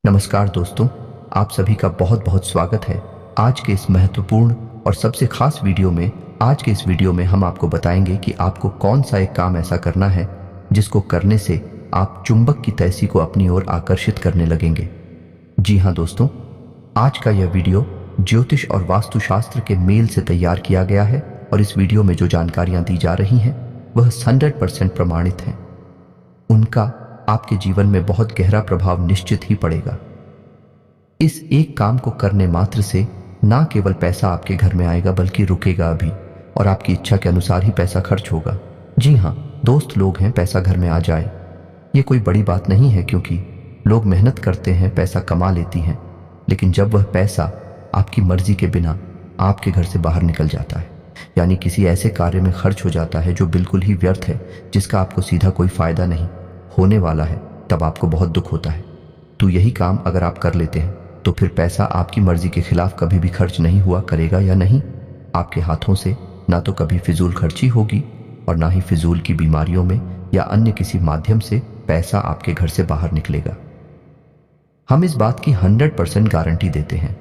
नमस्कार दोस्तों, आप सभी का बहुत बहुत स्वागत है आज के इस महत्वपूर्ण और सबसे खास वीडियो में। आज के इस वीडियो में हम आपको बताएंगे कि आपको कौन सा एक काम ऐसा करना है जिसको करने से आप चुंबक की तैसी को अपनी ओर आकर्षित करने लगेंगे। जी हाँ दोस्तों, आज का यह वीडियो ज्योतिष और वास्तुशास्त्र के मेल से तैयार किया गया है और इस वीडियो में जो जानकारियां दी जा रही हैं वह 100% प्रमाणित हैं। उनका आपके जीवन में बहुत गहरा प्रभाव निश्चित ही पड़ेगा। इस एक काम को करने मात्र से ना केवल पैसा आपके घर में आएगा बल्कि रुकेगा भी और आपकी इच्छा के अनुसार ही पैसा खर्च होगा। जी हाँ दोस्त, लोग हैं पैसा घर में आ जाए ये कोई बड़ी बात नहीं है, क्योंकि लोग मेहनत करते हैं, पैसा कमा लेती हैं, लेकिन जब वह पैसा आपकी मर्जी के बिना आपके घर से बाहर निकल जाता है, यानी किसी ऐसे कार्य में खर्च हो जाता है जो बिल्कुल ही व्यर्थ है, जिसका आपको सीधा कोई फायदा नहीं होने वाला है, तब आपको बहुत दुख होता है। तो यही काम अगर आप कर लेते हैं तो फिर पैसा आपकी मर्जी के खिलाफ कभी भी खर्च नहीं हुआ करेगा या नहीं। आपके हाथों से ना तो कभी फिजूल खर्ची होगी और ना ही फिजूल की बीमारियों में या अन्य किसी माध्यम से पैसा आपके घर से बाहर निकलेगा। हम इस बात की 100% गारंटी देते हैं।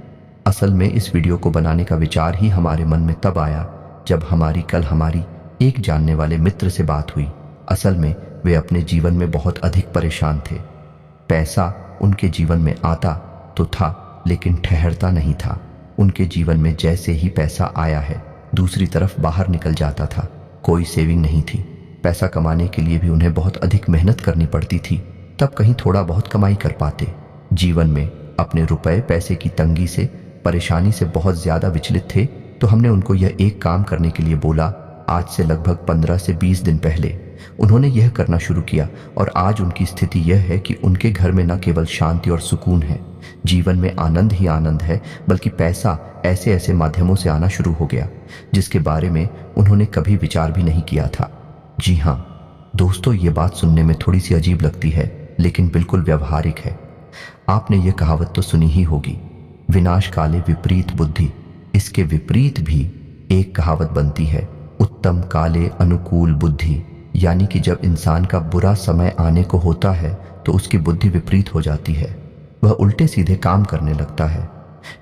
असल में इस वीडियो को बनाने का विचार ही हमारे मन में तब आया जब हमारी एक जानने वाले मित्र से बात हुई। असल में वे अपने जीवन में बहुत अधिक परेशान थे। पैसा उनके जीवन में आता तो था, लेकिन ठहरता नहीं था। उनके जीवन में जैसे ही पैसा आया है दूसरी तरफ बाहर निकल जाता था। कोई सेविंग नहीं थी। पैसा कमाने के लिए भी उन्हें बहुत अधिक मेहनत करनी पड़ती थी, तब कहीं थोड़ा बहुत कमाई कर पाते। जीवन में अपने रुपए पैसे की तंगी से, परेशानी से बहुत ज्यादा विचलित थे, तो हमने उनको यह एक काम करने के लिए बोला। आज से लगभग 15 से 20 दिन पहले उन्होंने यह करना शुरू किया और आज उनकी स्थिति यह है कि उनके घर में न केवल शांति और सुकून है, जीवन में आनंद ही आनंद है, बल्कि पैसा ऐसे ऐसे माध्यमों से आना शुरू हो गया जिसके बारे में उन्होंने कभी विचार भी नहीं किया था। जी हाँ दोस्तों, ये बात सुनने में थोड़ी सी अजीब लगती है, लेकिन बिल्कुल व्यवहारिक है। आपने ये कहावत तो सुनी ही होगी, विनाश काले विपरीत बुद्धि। इसके विपरीत भी एक कहावत बनती है, उत्तम काले अनुकूल बुद्धि। यानी कि जब इंसान का बुरा समय आने को होता है तो उसकी बुद्धि विपरीत हो जाती है, वह उल्टे सीधे काम करने लगता है।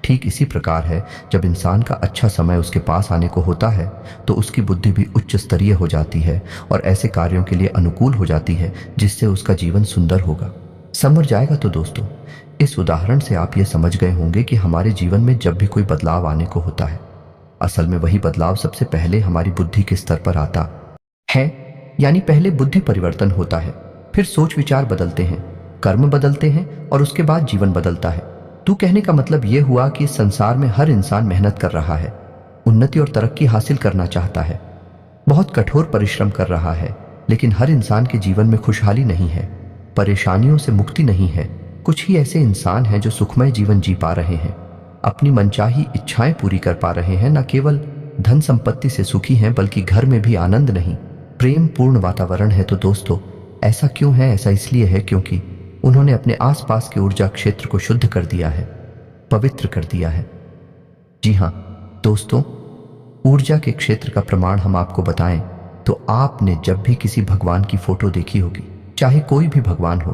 ठीक इसी प्रकार है, जब इंसान का अच्छा समय उसके पास आने को होता है तो उसकी बुद्धि भी उच्च स्तरीय हो जाती है और ऐसे कार्यों के लिए अनुकूल हो जाती है जिससे उसका जीवन सुंदर होगा, संवर जाएगा। तो दोस्तों, इस उदाहरण से आप ये समझ गए होंगे कि हमारे जीवन में जब भी कोई बदलाव आने को होता है, असल में वही बदलाव सबसे पहले हमारी बुद्धि के स्तर पर आता है। यानी पहले बुद्धि परिवर्तन होता है, फिर सोच विचार बदलते हैं, कर्म बदलते हैं और उसके बाद जीवन बदलता है। तो कहने का मतलब यह हुआ कि इस संसार में हर इंसान मेहनत कर रहा है, उन्नति और तरक्की हासिल करना चाहता है, बहुत कठोर परिश्रम कर रहा है, लेकिन हर इंसान के जीवन में खुशहाली नहीं है, परेशानियों से मुक्ति नहीं है। कुछ ही ऐसे इंसान हैं जो सुखमय जीवन जी पा रहे हैं, अपनी मनचाही इच्छाएं पूरी कर पा रहे हैं, न केवल धन संपत्ति से सुखी हैं बल्कि घर में भी आनंद नहीं, प्रेम पूर्ण वातावरण है। तो दोस्तों, ऐसा क्यों है? ऐसा इसलिए है क्योंकि उन्होंने अपने आसपास के ऊर्जा क्षेत्र को शुद्ध कर दिया है, पवित्र कर दिया है। जी हाँ दोस्तों, ऊर्जा के क्षेत्र का प्रमाण हम आपको बताएं तो आपने जब भी किसी भगवान की फोटो देखी होगी, चाहे कोई भी भगवान हो,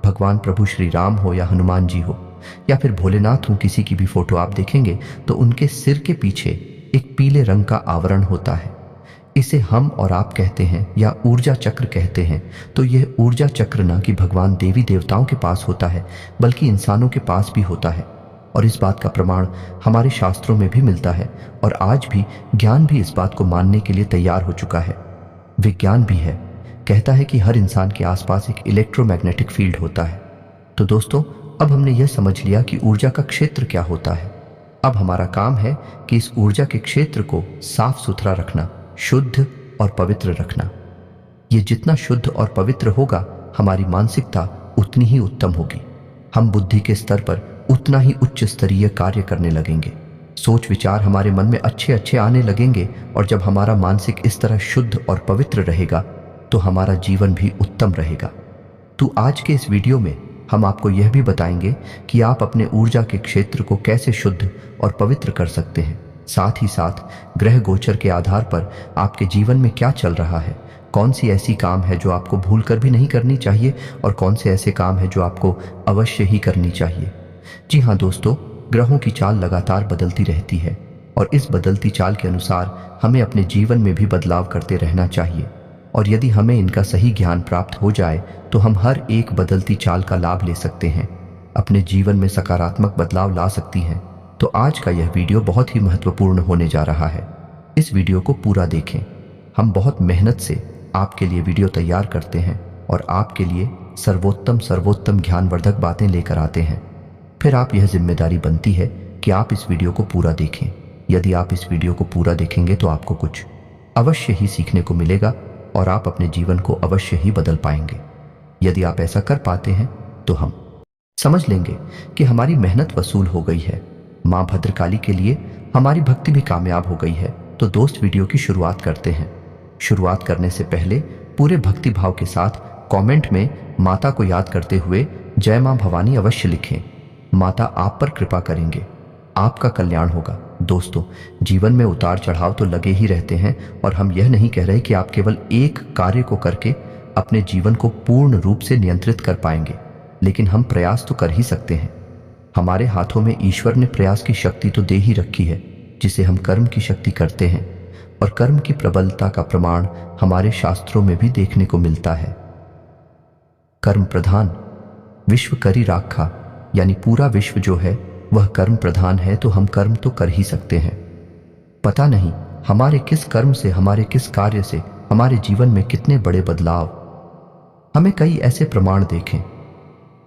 भगवान प्रभु श्री राम हो या हनुमान जी हो या फिर भोलेनाथ हो, किसी की भी फोटो आप देखेंगे तो उनके सिर के पीछे एक पीले रंग का आवरण होता है। इसे हम और आप कहते हैं या ऊर्जा चक्र कहते हैं। तो यह ऊर्जा चक्र ना कि भगवान देवी देवताओं के पास होता है बल्कि इंसानों के पास भी होता है, और इस बात का प्रमाण हमारे शास्त्रों में भी मिलता है और आज भी ज्ञान भी इस बात को मानने के लिए तैयार हो चुका है। विज्ञान भी है, कहता है कि हर इंसान के आसपास एक इलेक्ट्रोमैग्नेटिक फील्ड होता है। तो दोस्तों, अब हमने यह समझ लिया कि ऊर्जा का क्षेत्र क्या होता है। अब हमारा काम है कि इस ऊर्जा के क्षेत्र को साफ सुथरा रखना, शुद्ध और पवित्र रखना। ये जितना शुद्ध और पवित्र होगा, हमारी मानसिकता उतनी ही उत्तम होगी। हम बुद्धि के स्तर पर उतना ही उच्च स्तरीय कार्य करने लगेंगे, सोच विचार हमारे मन में अच्छे अच्छे आने लगेंगे, और जब हमारा मानसिक इस तरह शुद्ध और पवित्र रहेगा तो हमारा जीवन भी उत्तम रहेगा। तो आज के इस वीडियो में हम आपको यह भी बताएंगे कि आप अपने ऊर्जा के क्षेत्र को कैसे शुद्ध और पवित्र कर सकते हैं। साथ ही साथ ग्रह गोचर के आधार पर आपके जीवन में क्या चल रहा है, कौन सी ऐसी काम है जो आपको भूल कर भी नहीं करनी चाहिए और कौन से ऐसे काम है जो आपको अवश्य ही करनी चाहिए। जी हाँ दोस्तों, ग्रहों की चाल लगातार बदलती रहती है और इस बदलती चाल के अनुसार हमें अपने जीवन में भी बदलाव करते रहना चाहिए। और यदि हमें इनका सही ज्ञान प्राप्त हो जाए तो हम हर एक बदलती चाल का लाभ ले सकते हैं, अपने जीवन में सकारात्मक बदलाव ला सकती हैं। तो आज का यह वीडियो बहुत ही महत्वपूर्ण होने जा रहा है। इस वीडियो को पूरा देखें। हम बहुत मेहनत से आपके लिए वीडियो तैयार करते हैं और आपके लिए सर्वोत्तम ज्ञानवर्धक बातें लेकर आते हैं। फिर आप यह जिम्मेदारी बनती है कि आप इस वीडियो को पूरा देखें। यदि आप इस वीडियो को पूरा देखेंगे तो आपको कुछ अवश्य ही सीखने को मिलेगा और आप अपने जीवन को अवश्य ही बदल पाएंगे। यदि आप ऐसा कर पाते हैं तो हम समझ लेंगे कि हमारी मेहनत वसूल हो गई है। माँ भद्रकाली के लिए हमारी भक्ति भी कामयाब हो गई है। तो दोस्त, वीडियो की शुरुआत करते हैं। शुरुआत करने से पहले पूरे भक्ति भाव के साथ कमेंट में माता को याद करते हुए जय मां भवानी अवश्य लिखें। माता आप पर कृपा करेंगे, आपका कल्याण होगा। दोस्तों, जीवन में उतार चढ़ाव तो लगे ही रहते हैं और हम यह नहीं कह रहे कि आप केवल एक कार्य को करके अपने जीवन को पूर्ण रूप से नियंत्रित कर पाएंगे, लेकिन हम प्रयास तो कर ही सकते हैं। हमारे हाथों में ईश्वर ने प्रयास की शक्ति तो दे ही रखी है, जिसे हम कर्म की शक्ति करते हैं और कर्म की प्रबलता का प्रमाण हमारे शास्त्रों में भी देखने को मिलता है। कर्म प्रधान विश्व करी राखा, यानी पूरा विश्व जो है वह कर्म प्रधान है, तो हम कर्म तो कर ही सकते हैं। पता नहीं हमारे किस कर्म से, हमारे किस कार्य से हमारे जीवन में कितने बड़े बदलाव। हमें कई ऐसे प्रमाण देखें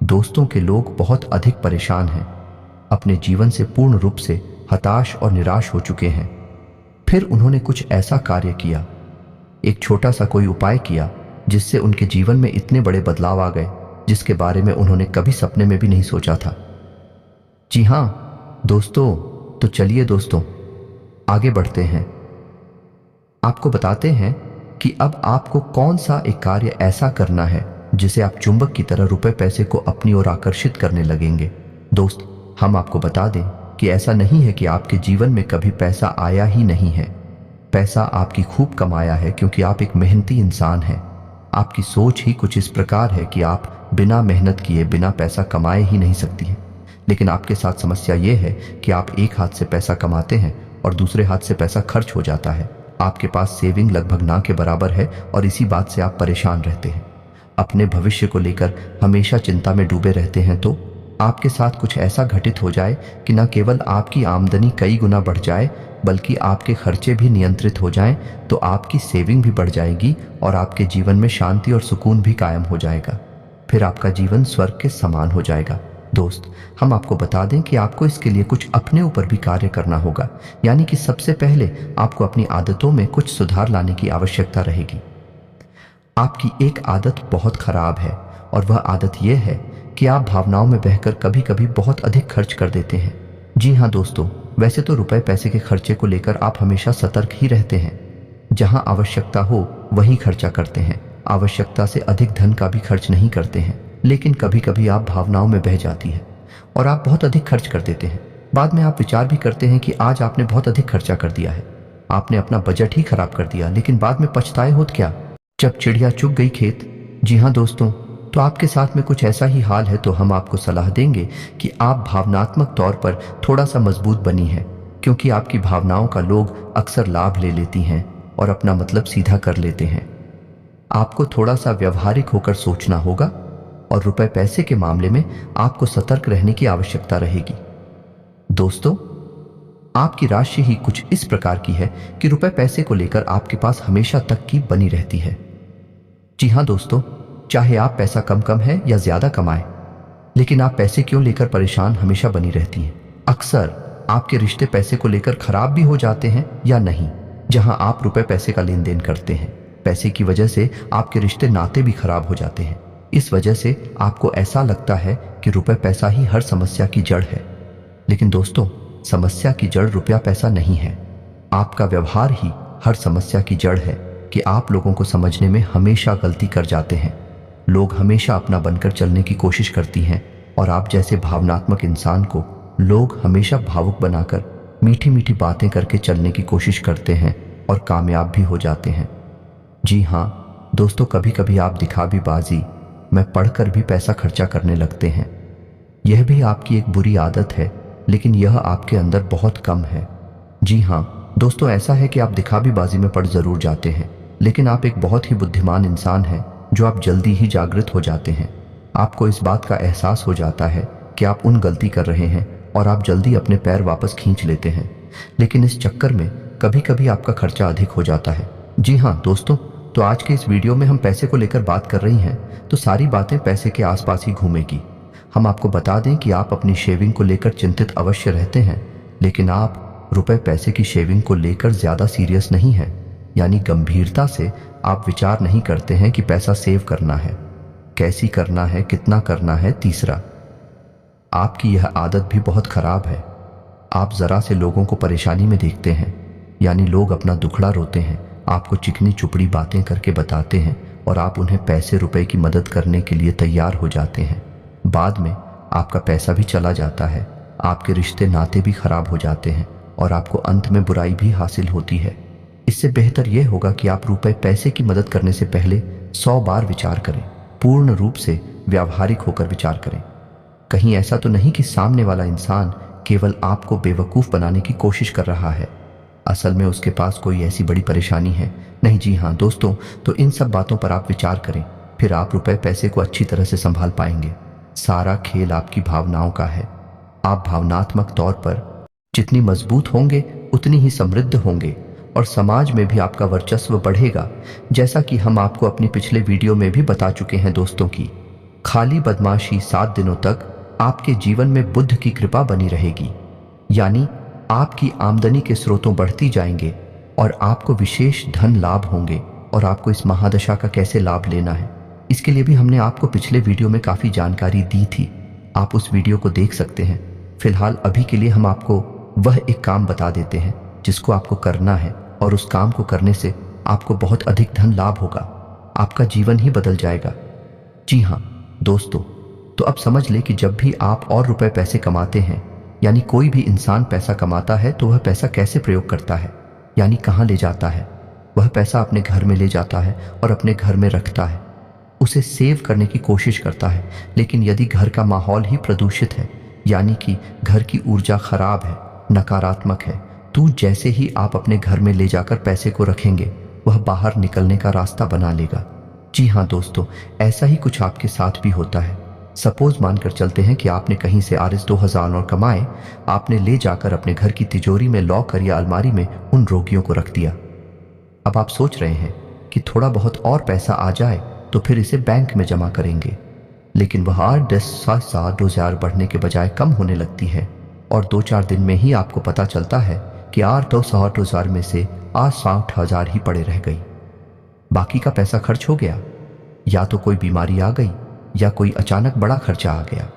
दोस्तों के लोग बहुत अधिक परेशान हैं, अपने जीवन से पूर्ण रूप से हताश और निराश हो चुके हैं। फिर उन्होंने कुछ ऐसा कार्य किया, एक छोटा सा कोई उपाय किया, जिससे उनके जीवन में इतने बड़े बदलाव आ गए जिसके बारे में उन्होंने कभी सपने में भी नहीं सोचा था। जी हाँ दोस्तों, तो चलिए दोस्तों आगे बढ़ते हैं। आपको बताते हैं कि अब आपको कौन सा एक कार्य ऐसा करना है जिसे आप चुंबक की तरह रुपए पैसे को अपनी ओर आकर्षित करने लगेंगे। दोस्त, हम आपको बता दें कि ऐसा नहीं है कि आपके जीवन में कभी पैसा आया ही नहीं है। पैसा आपकी खूब कमाया है, क्योंकि आप एक मेहनती इंसान हैं। आपकी सोच ही कुछ इस प्रकार है कि आप बिना मेहनत किए बिना पैसा कमाए ही नहीं सकती हैं। लेकिन आपके साथ समस्या ये है कि आप एक हाथ से पैसा कमाते हैं और दूसरे हाथ से पैसा खर्च हो जाता है। आपके पास सेविंग लगभग ना के बराबर है और इसी बात से आप परेशान रहते हैं। अपने भविष्य को लेकर हमेशा चिंता में डूबे रहते हैं। तो आपके साथ कुछ ऐसा घटित हो जाए कि न केवल आपकी आमदनी कई गुना बढ़ जाए, बल्कि आपके खर्चे भी नियंत्रित हो जाएं, तो आपकी सेविंग भी बढ़ जाएगी और आपके जीवन में शांति और सुकून भी कायम हो जाएगा। फिर आपका जीवन स्वर्ग के समान हो जाएगा। दोस्त, हम आपको बता दें कि आपको इसके लिए कुछ अपने ऊपर भी कार्य करना होगा, यानी कि सबसे पहले आपको अपनी आदतों में कुछ सुधार लाने की आवश्यकता रहेगी। आपकी एक आदत बहुत खराब है और वह आदत यह है कि आप भावनाओं में बहकर कभी कभी बहुत अधिक खर्च कर देते हैं। जी हाँ दोस्तों, वैसे तो रुपए पैसे के खर्चे को लेकर आप हमेशा सतर्क ही रहते हैं। जहां आवश्यकता हो वहीं खर्चा करते हैं, आवश्यकता से अधिक धन का भी खर्च नहीं करते हैं। लेकिन कभी कभी आप भावनाओं में बह जाती है और आप बहुत अधिक खर्च कर देते हैं। बाद में आप विचार भी करते हैं कि आज आपने बहुत अधिक खर्चा कर दिया है, आपने अपना बजट ही खराब कर दिया, लेकिन बाद में पछताए होत क्या, जब चिड़िया चुग गई खेत। जी हाँ दोस्तों, तो आपके साथ में कुछ ऐसा ही हाल है। तो हम आपको सलाह देंगे कि आप भावनात्मक तौर पर थोड़ा सा मजबूत बनी हैं, क्योंकि आपकी भावनाओं का लोग अक्सर लाभ ले लेती हैं और अपना मतलब सीधा कर लेते हैं। आपको थोड़ा सा व्यवहारिक होकर सोचना होगा और रुपए पैसे के मामले में आपको सतर्क रहने की आवश्यकता रहेगी। दोस्तों, आपकी राशि ही कुछ इस प्रकार की है कि रुपए पैसे को लेकर आपके पास हमेशा तक की बनी रहती है। जी हाँ दोस्तों, चाहे आप पैसा कम है या ज्यादा कमाएं, लेकिन आप पैसे क्यों लेकर परेशान हमेशा बनी रहती हैं। अक्सर आपके रिश्ते पैसे को लेकर खराब भी हो जाते हैं या नहीं। जहां आप रुपए पैसे का लेन देन करते हैं, पैसे की वजह से आपके रिश्ते नाते भी खराब हो जाते हैं। इस वजह से आपको ऐसा लगता है कि रुपए पैसा ही हर समस्या की जड़ है। लेकिन दोस्तों, समस्या की जड़ रुपया पैसा नहीं है, आपका व्यवहार ही हर समस्या की जड़ है कि आप लोगों को समझने में हमेशा गलती कर जाते हैं। लोग हमेशा अपना बनकर चलने की कोशिश करती हैं और आप जैसे भावनात्मक इंसान को लोग हमेशा भावुक बनाकर मीठी मीठी बातें करके चलने की कोशिश करते हैं और कामयाब भी हो जाते हैं। जी हाँ, दोस्तों, कभी कभी आप दिखावीबाजी में पढ़कर भी पैसा खर्चा करने लगते हैं। यह भी आपकी एक बुरी आदत है, लेकिन यह आपके अंदर बहुत कम है। जी हाँ दोस्तों, ऐसा है कि आप दिखावीबाजी में पड़ जरूर जाते हैं, लेकिन आप एक बहुत ही बुद्धिमान इंसान हैं जो आप जल्दी ही जागृत हो जाते हैं। आपको इस बात का एहसास हो जाता है कि आप उन गलती कर रहे हैं और आप जल्दी अपने पैर वापस खींच लेते हैं, लेकिन इस चक्कर में कभी कभी आपका खर्चा अधिक हो जाता है। जी हाँ दोस्तों, तो आज के इस वीडियो में हम पैसे को लेकर बात कर रही हैं, तो सारी बातें पैसे के आसपास ही घूमेगी। हम आपको बता दें कि आप अपनी शेविंग को लेकर चिंतित अवश्य रहते हैं, लेकिन आप रुपए पैसे की शेविंग को लेकर ज्यादा सीरियस नहीं है, यानी गंभीरता से आप विचार नहीं करते हैं कि पैसा सेव करना है, कैसी करना है, कितना करना है। तीसरा, आपकी यह आदत भी बहुत खराब है। आप जरा से लोगों को परेशानी में देखते हैं, यानी लोग अपना दुखड़ा रोते हैं, आपको चिकनी चुपड़ी बातें करके बताते हैं और आप उन्हें पैसे रुपए की मदद करने के लिए तैयार हो जाते हैं। बाद में आपका पैसा भी चला जाता है, आपके रिश्ते नाते भी खराब हो जाते हैं और आपको अंत में बुराई भी हासिल होती है। इससे बेहतर यह होगा कि आप रुपए पैसे की मदद करने से पहले 100 बार विचार करें, पूर्ण रूप से व्यावहारिक होकर विचार करें। कहीं ऐसा तो नहीं कि सामने वाला इंसान केवल आपको बेवकूफ़ बनाने की कोशिश कर रहा है, असल में उसके पास कोई ऐसी बड़ी परेशानी है नहीं। जी हाँ दोस्तों, तो इन सब बातों पर आप विचार करें, फिर आप रुपए पैसे को अच्छी तरह से संभाल पाएंगे। सारा खेल आपकी भावनाओं का है। आप भावनात्मक तौर पर जितनी मजबूत होंगे उतनी ही समृद्ध होंगे और समाज में भी आपका वर्चस्व बढ़ेगा, जैसा कि हम आपको अपनी पिछले वीडियो में भी बता चुके हैं दोस्तों की खाली बदमाशी 7 दिनों तक आपके जीवन में बुद्ध की कृपा बनी रहेगी, यानी आपकी आमदनी के स्रोतों बढ़ती जाएंगे और आपको विशेष धन लाभ होंगे। और आपको इस महादशा का कैसे लाभ लेना है, इसके लिए भी हमने आपको पिछले वीडियो में काफ़ी जानकारी दी थी, आप उस वीडियो को देख सकते हैं। फिलहाल अभी के लिए हम आपको वह एक काम बता देते हैं जिसको आपको करना है, और उस काम को करने से आपको बहुत अधिक धन लाभ होगा, आपका जीवन ही बदल जाएगा। जी हाँ दोस्तों, तो अब समझ ले कि जब भी आप और रुपए पैसे कमाते हैं, यानी कोई भी इंसान पैसा कमाता है, तो वह पैसा कैसे प्रयोग करता है, यानी कहाँ ले जाता है। वह पैसा अपने घर में ले जाता है और अपने घर में रखता है, उसे सेव करने की कोशिश करता है। लेकिन यदि घर का माहौल ही प्रदूषित है, यानी कि घर की ऊर्जा खराब है, नकारात्मक है, तो जैसे ही आप अपने घर में ले जाकर पैसे को रखेंगे, वह बाहर निकलने का रास्ता बना लेगा। जी हाँ दोस्तों, ऐसा ही कुछ आपके साथ भी होता है। सपोज मानकर चलते हैं कि आपने कहीं से Rs 2000 और कमाए, आपने ले जाकर अपने घर की तिजोरी में, लॉकर या अलमारी में उन रोगियों को रख दिया। अब आप सोच रहे हैं कि थोड़ा बहुत और पैसा आ जाए तो फिर इसे बैंक में जमा करेंगे, लेकिन वह 10,000 बढ़ने के बजाय कम होने लगती है और 2-4 दिन में ही आपको पता चलता है कि 8,000 में से 60,000 ही पड़े रह गई। बाकी का पैसा खर्च हो गया, या तो कोई बीमारी आ गई या कोई अचानक बड़ा खर्चा आ गया,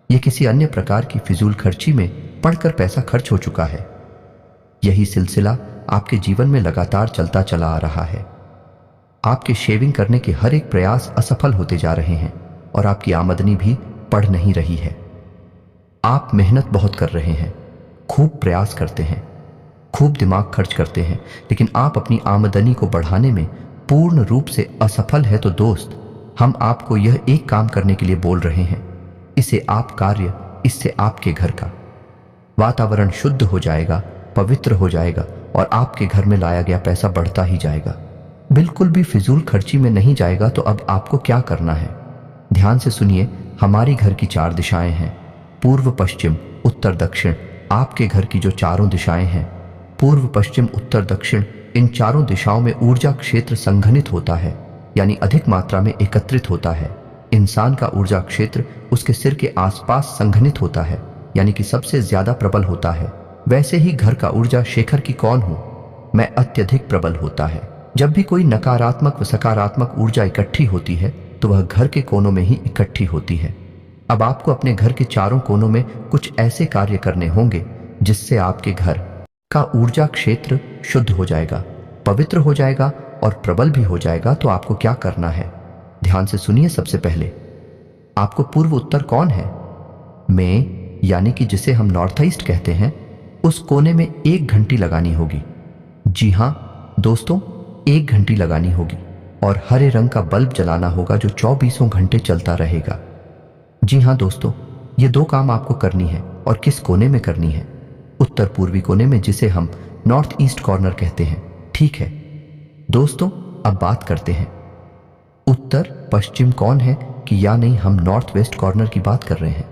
यह किसी अन्य प्रकार की फिजूल खर्ची में पड़कर पैसा खर्च हो चुका है। यही सिलसिला आपके जीवन में लगातार चलता चला आ रहा है। आपके शेविंग करने के हर एक प्रयास असफल होते जा रहे हैं और आपकी आमदनी भी बढ़ नहीं रही है। आप मेहनत बहुत कर रहे हैं, खूब प्रयास करते हैं, खूब दिमाग खर्च करते हैं, लेकिन आप अपनी आमदनी को बढ़ाने में पूर्ण रूप से असफल है। तो दोस्त, हम आपको यह एक काम करने के लिए बोल रहे हैं, इसे आप कार्य, इससे आपके घर का वातावरण शुद्ध हो जाएगा, पवित्र हो जाएगा और आपके घर में लाया गया पैसा बढ़ता ही जाएगा, बिल्कुल भी फिजूल खर्ची में नहीं जाएगा। तो अब आपको क्या करना है, ध्यान से सुनिए। हमारी घर की 4 दिशाएं हैं, पूर्व, पश्चिम, उत्तर, दक्षिण। आपके घर की जो 4 दिशाएं हैं, पूर्व, पश्चिम, उत्तर, दक्षिण, इन 4 दिशाओं में ऊर्जा क्षेत्र संघनित होता है, यानी अधिक मात्रा में एकत्रित होता है। इंसान का ऊर्जा क्षेत्र उसके सिर के आसपास संघनित होता है, यानी कि सबसे ज्यादा प्रबल होता है। वैसे ही घर का ऊर्जा शेखर की कौन हूं मैं अत्यधिक प्रबल होता है। जब भी कोई नकारात्मक व सकारात्मक ऊर्जा इकट्ठी होती है तो वह घर के कोनों में ही इकट्ठी होती है। अब आपको अपने घर के 4 कोनों में कुछ ऐसे कार्य करने होंगे जिससे आपके घर का ऊर्जा क्षेत्र शुद्ध हो जाएगा, पवित्र हो जाएगा और प्रबल भी हो जाएगा। तो आपको क्या करना है, ध्यान से सुनिए। सबसे पहले आपको पूर्व उत्तर कौन है में, यानी कि जिसे हम नॉर्थ ईस्ट कहते हैं, उस कोने में 1 घंटी लगानी होगी। जी हां दोस्तों, 1 घंटी लगानी होगी। और हरे रंग का बल्ब जलाना होगा जो 24 घंटे चलता रहेगा। जी हाँ दोस्तों, ये 2 काम आपको करनी है। और किस कोने में करनी है? उत्तर पूर्वी कोने में, जिसे हम नॉर्थ ईस्ट कॉर्नर कहते हैं। ठीक है दोस्तों, अब बात करते हैं उत्तर पश्चिम कौन है कि या नहीं हम नॉर्थ वेस्ट कॉर्नर की बात कर रहे हैं।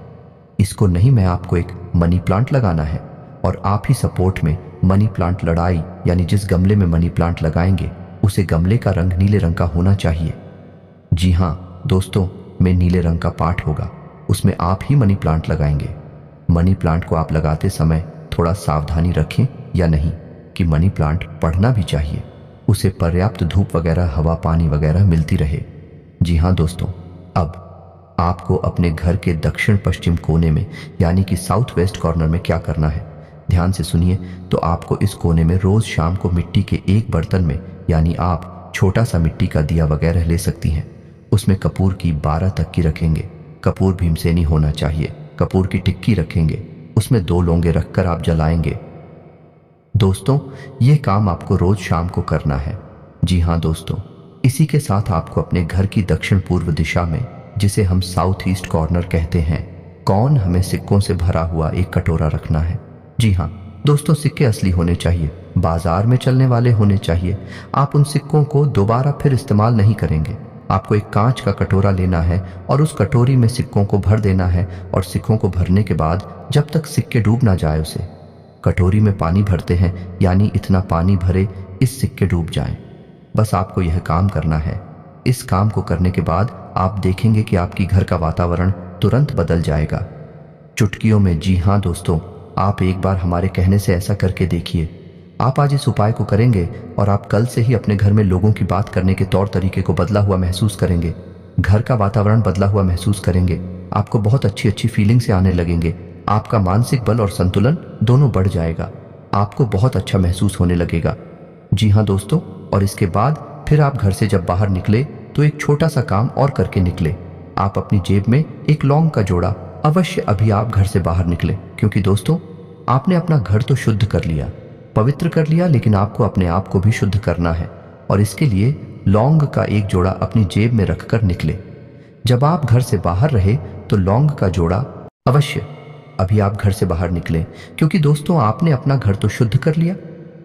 इसको नहीं, मैं आपको एक मनी प्लांट लगाना है और आप ही सपोर्ट में मनी प्लांट लड़ाई, यानी जिस गमले में मनी प्लांट लगाएंगे उसे गमले का रंग नीले रंग का होना चाहिए। जी हाँ दोस्तों, में नीले रंग का पार्ट होगा, उसमें आप ही मनी प्लांट लगाएंगे। मनी प्लांट को आप लगाते समय थोड़ा सावधानी रखें या नहीं कि मनी प्लांट बढ़ना भी चाहिए, उसे पर्याप्त धूप वगैरह, हवा पानी वगैरह मिलती रहे। जी हाँ दोस्तों, अब आपको अपने घर के दक्षिण पश्चिम कोने में यानी कि साउथ वेस्ट कॉर्नर में क्या करना है, ध्यान से सुनिए। तो आपको इस कोने में रोज शाम को मिट्टी के एक बर्तन में, यानी आप छोटा सा मिट्टी का दिया वगैरह ले सकती हैं, उसमें कपूर की 12 तक की रखेंगे। कपूर भीमसेनी होना चाहिए। कपूर की टिक्की रखेंगे, उसमें 2 लौंगे रखकर आप जलाएंगे। दोस्तों, ये काम आपको रोज शाम को करना है। जी हाँ दोस्तों, इसी के साथ आपको अपने घर की दक्षिण पूर्व दिशा में, जिसे हम साउथ ईस्ट कॉर्नर कहते हैं, कौन हमें सिक्कों से भरा हुआ एक कटोरा रखना है। जी हाँ दोस्तों, सिक्के असली होने चाहिए, बाजार में चलने वाले होने चाहिए। आप उन सिक्कों को दोबारा फिर इस्तेमाल नहीं करेंगे। आपको एक कांच का कटोरा लेना है और उस कटोरी में सिक्कों को भर देना है। और सिक्कों को भरने के बाद जब तक सिक्के डूब ना जाए, उसे कटोरी में पानी भरते हैं, यानी इतना पानी भरे इस सिक्के डूब जाएं। बस आपको यह काम करना है। इस काम को करने के बाद आप देखेंगे कि आपकी घर का वातावरण तुरंत बदल जाएगा, चुटकियों में। जी हाँ दोस्तों, आप एक बार हमारे कहने से ऐसा करके देखिए। आप आज इस उपाय को करेंगे और आप कल से ही अपने घर में लोगों की बात करने के तौर तरीके को बदला हुआ महसूस करेंगे। घर का वातावरण बदला हुआ महसूस करेंगे। आपको बहुत अच्छी अच्छी फीलिंग से आने लगेंगे। आपका मानसिक बल और संतुलन दोनों बढ़ जाएगा। आपको बहुत अच्छा महसूस होने लगेगा। जी हाँ दोस्तों, और इसके बाद फिर आप घर से जब बाहर निकले तो एक छोटा सा काम और करके निकले। आप अपनी जेब में एक लौंग का जोड़ा अवश्य अभी आप घर से बाहर निकले, क्योंकि दोस्तों आपने अपना घर तो शुद्ध कर लिया, पवित्र कर लिया, लेकिन आपको अपने आप को भी शुद्ध करना है। और इसके लिए लौंग का एक जोड़ा अपनी जेब में रखकर निकले। जब आप घर से बाहर रहे तो लौंग का जोड़ा अवश्य अभी आप घर से बाहर निकले, क्योंकि दोस्तों आपने अपना घर तो शुद्ध कर लिया,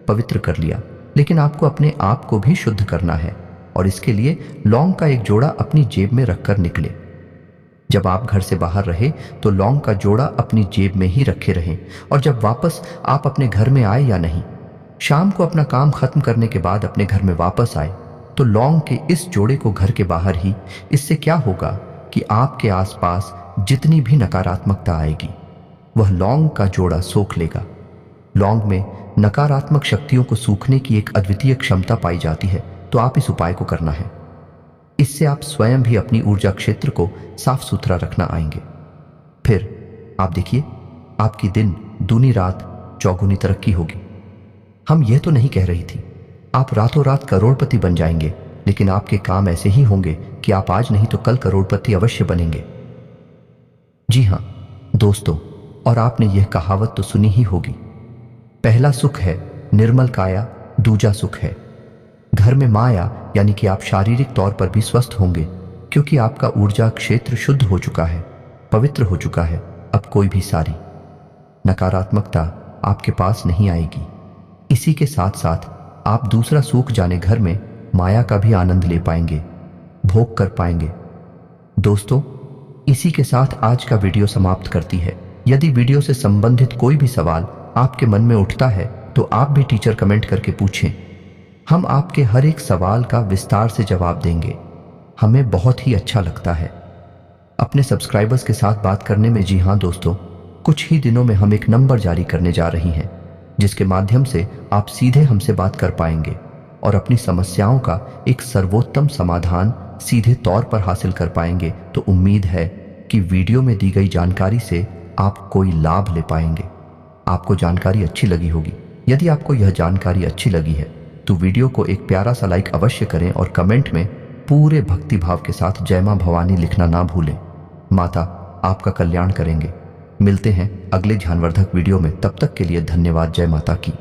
पवित्र कर लिया, लेकिन आपको अपने आप को भी शुद्ध करना है। और इसके लिए लौंग का एक जोड़ा अपनी जेब में रखकर निकले। जब आप घर से बाहर रहे तो लौंग का जोड़ा अपनी जेब में ही रखे रहें। और जब वापस आप अपने घर में आए या नहीं, शाम को अपना काम खत्म करने के बाद अपने घर में वापस आए तो लौंग के इस जोड़े को घर के बाहर ही। इससे क्या होगा कि आपके आसपास जितनी भी नकारात्मकता आएगी वह लौंग का जोड़ा सोख लेगा। लौंग में नकारात्मक शक्तियों को सूखने की एक अद्वितीय क्षमता पाई जाती है। तो आप इस उपाय को करना है। इससे आप स्वयं भी अपनी ऊर्जा क्षेत्र को साफ सुथरा रखना आएंगे। फिर आप देखिए, आपकी दिन दूनी रात चौगुनी तरक्की होगी। हम यह तो नहीं कह रही थी आप रातों रात करोड़पति बन जाएंगे, लेकिन आपके काम ऐसे ही होंगे कि आप आज नहीं तो कल करोड़पति अवश्य बनेंगे। जी हाँ दोस्तों, और आपने यह कहावत तो सुनी ही होगी, पहला सुख है निर्मल काया, दूजा सुख है घर में माया, यानी कि आप शारीरिक तौर पर भी स्वस्थ होंगे, क्योंकि आपका ऊर्जा क्षेत्र शुद्ध हो चुका है, पवित्र हो चुका है। अब कोई भी सारी नकारात्मकता आपके पास नहीं आएगी। इसी के साथ साथ आप दूसरा सूख जाने घर में माया का भी आनंद ले पाएंगे, भोग कर पाएंगे। दोस्तों, इसी के साथ आज का वीडियो समाप्त करती है। यदि वीडियो से संबंधित कोई भी सवाल आपके मन में उठता है तो आप भी टीचर कमेंट करके पूछें। हम आपके हर एक सवाल का विस्तार से जवाब देंगे। हमें बहुत ही अच्छा लगता है अपने सब्सक्राइबर्स के साथ बात करने में। जी हाँ दोस्तों, कुछ ही दिनों में हम एक नंबर जारी करने जा रही हैं, जिसके माध्यम से आप सीधे हमसे बात कर पाएंगे और अपनी समस्याओं का एक सर्वोत्तम समाधान सीधे तौर पर हासिल कर पाएंगे। तो उम्मीद है कि वीडियो में दी गई जानकारी से आप कोई लाभ ले पाएंगे। आपको जानकारी अच्छी लगी होगी। यदि आपको यह जानकारी अच्छी लगी है तो वीडियो को एक प्यारा सा लाइक अवश्य करें और कमेंट में पूरे भक्ति भाव के साथ जय मां भवानी लिखना ना भूलें। माता आपका कल्याण करेंगे। मिलते हैं अगले ज्ञानवर्धक वीडियो में, तब तक के लिए धन्यवाद। जय माता की।